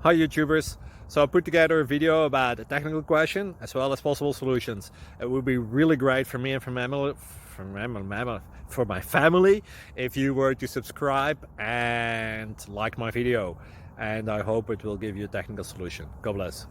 Hi YouTubers! So I put together a video about a technical question as well as possible solutions. It would be really great for me and for my family if you were to subscribe and like my video, and I hope it will give you a technical solution. God bless.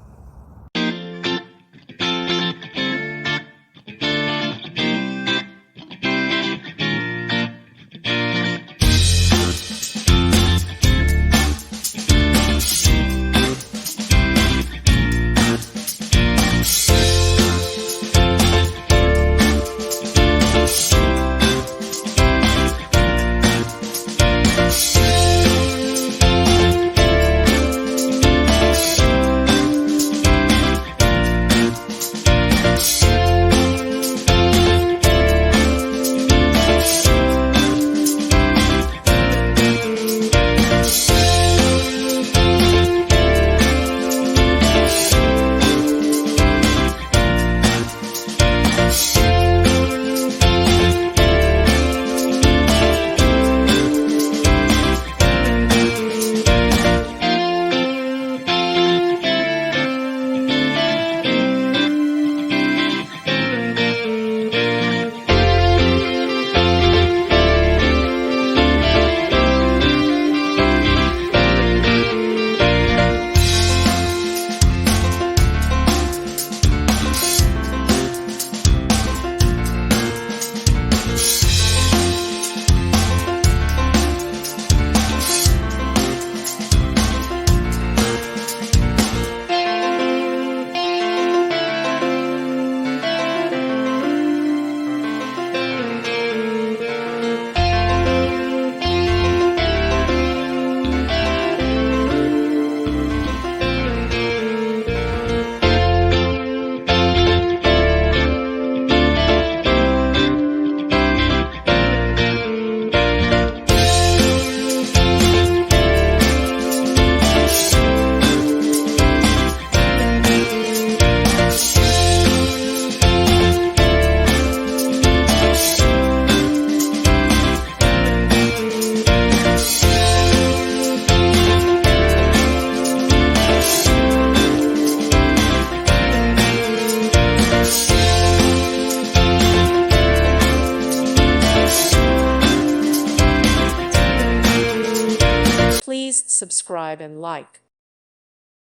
Please subscribe and like.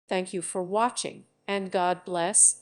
Thank you for watching, and God bless.